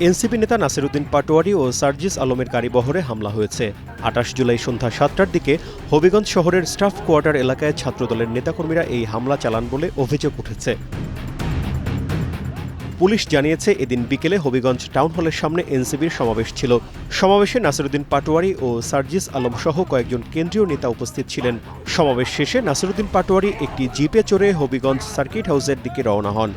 NCP নেতা নাসিরউদ্দিন পাটোয়ারি ও সার্জিস আলমের গাড়িবহরে হামলা হয়েছে। ২৮ জুলাই সন্ধ্যা ৭টার দিকে হবিগঞ্জ শহরের স্টাফ কোয়ার্টার এলাকায় ছাত্রদলের নেতাকর্মীরা এই হামলা চালান বলে অভিযোগ উঠেছে। পুলিশ জানিয়েছে, এদিন বিকেলে হবিগঞ্জ টাউন হলের সামনে এনসিপির সমাবেশ ছিল। সমাবেশে নাসিরউদ্দিন পাটোয়ারি ও সার্জিস আলম সহ কয়েকজন কেন্দ্রীয় নেতা উপস্থিত ছিলেন। সমাবেশ শেষে নাসিরউদ্দিন পাটোয়ারি একটি জিপে চড়ে হবিগঞ্জ সার্কিট হাউসের দিকে রওনা হন।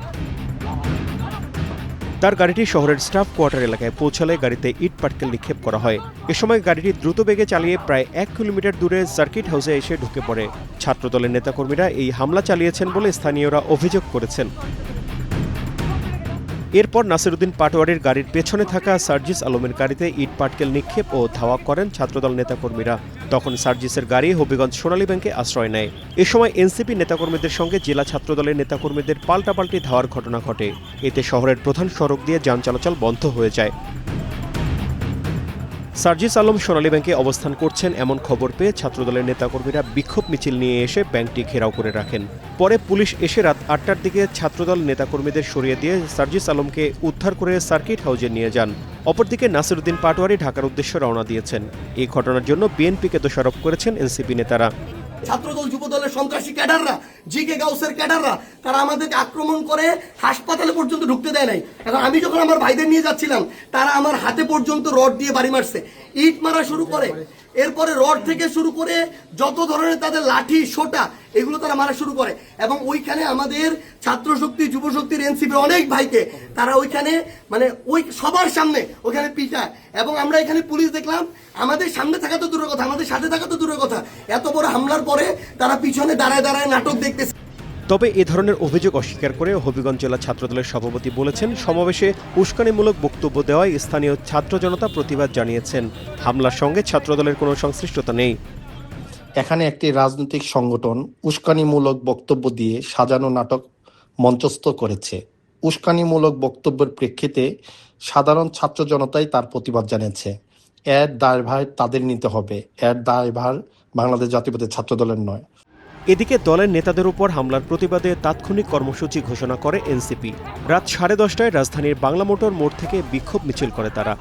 তার গাড়িটি শহরের স্টাফ কোয়ার্টার এলাকায় পৌঁছালে গাড়িতে ইট পাটকেল নিক্ষেপ করা হয়। এ সময় গাড়িটি দ্রুত বেগে চালিয়ে প্রায় ১ কিলোমিটার দূরে সার্কিট হাউসে এসে ঢুকে পড়ে। ছাত্রদলের নেতাকর্মীরা এই হামলা চালিয়েছেন বলে স্থানীয়রা অভিযোগ করেছেন। এরপর নাসিরউদ্দিন পাটোয়ারির গাড়ির পেছনে থাকা সার্জিস আলমের গাড়িতে ইট পাটকেল নিক্ষেপ ও ধাওয়া করেন ছাত্রদল নেতাকর্মীরা। তখন সার্জিসের গাড়ি হবিগঞ্জ সোনালী ব্যাংকে আশ্রয় নেয়। এ সময় এনসিপি নেতাকর্মীদের সঙ্গে জেলা ছাত্রদলের নেতাকর্মীদের পাল্টাপাল্টি ধাওয়ার ঘটনা ঘটে। এতে শহরের প্রধান সড়ক দিয়ে যান চলাচল বন্ধ হয়ে যায়। সার্জিস আলম সোনালী ব্যাংকে অবস্থান করছেন এমন খবর পেয়ে ছাত্রদলের নেতাকর্মীরা বিক্ষোভ মিছিল নিয়ে এসে ব্যাংকটি ঘেরাও করে রাখেন। পরে পুলিশ এসে রাত ৮টার দিকে ছাত্রদল নেতাকর্মীদের সরিয়ে দিয়ে সার্জিস আলমকে উদ্ধার করে সার্কিট হাউসে নিয়ে যান। অপরদিকে নাসিরউদ্দিন পাটোয়ারি ঢাকার উদ্দেশ্যে রওনা দিয়েছেন। এই ঘটনার জন্য বিএনপিকে দোষারোপ করেছেন এনসিপি নেতারা। ছাত্রদল যুবদলের সন্ত্রাসী ক্যাডাররা, জিকে গাউসের ক্যাডাররা, তারা আমাদেরকে আক্রমণ করে হাসপাতালে পর্যন্ত ঢুকতে দেয় নাই। এখন আমি যখন আমার ভাইদের নিয়ে যাচ্ছিলাম, তারা আমার হাতে পর্যন্ত রড দিয়ে বাড়ি মারছে, ইট মারা শুরু করে। এরপরে রড থেকে শুরু করে যত ধরনের তাদের লাঠি সোটা এগুলো তারা মারা শুরু করে। এবং ওইখানে আমাদের ছাত্র শক্তি, যুব শক্তির, এনসিপির অনেক ভাইকে তারা ওইখানে ওই সবার সামনে ওইখানে পিটায়। এবং আমরা এখানে পুলিশ দেখলাম, আমাদের সামনে থাকা তো দূরের কথা, আমাদের সাথে থাকা তো দূরের কথা, এত বড় হামলার পরে তারা পিছনে দাঁড়ায় দাঁড়ায় নাটক দেখতেছে। তবে এ ধরনের অভিযোগ অস্বীকার করে হবিগঞ্জ জেলা ছাত্রদলের সভাপতি বলেছেন, সমাবেশে উস্কানিমূলক বক্তব্য দেওয়ায় স্থানীয় ছাত্র জনতা প্রতিবাদ জানিয়েছেন। হামলার সঙ্গে ছাত্রদলের কোনো সংশ্লিষ্টতা নেই। এখানে একটি রাজনৈতিক সংগঠন উস্কানিমূলক বক্তব্য দিয়ে সাজানো নাটক মঞ্চস্থ করেছে। উস্কানিমূলক বক্তব্যের প্রেক্ষিতে সাধারণ ছাত্র জনতাই তার প্রতিবাদ জানিয়েছে। এর দায়ভার তাদের নিতে হবে, এর দায়ভার বাংলাদেশ জাতীয়তাবাদী ছাত্রদলের নয়। এদিকে দলের নেতাদের উপর হামলার প্রতিবাদে তাৎক্ষণিক কর্মসূচি ঘোষণা করে এনসিপি। রাত 10:30টায় রাজধানীর বাংলা মোটর মোড় থেকে বিক্ষোভ মিছিল করে তারা।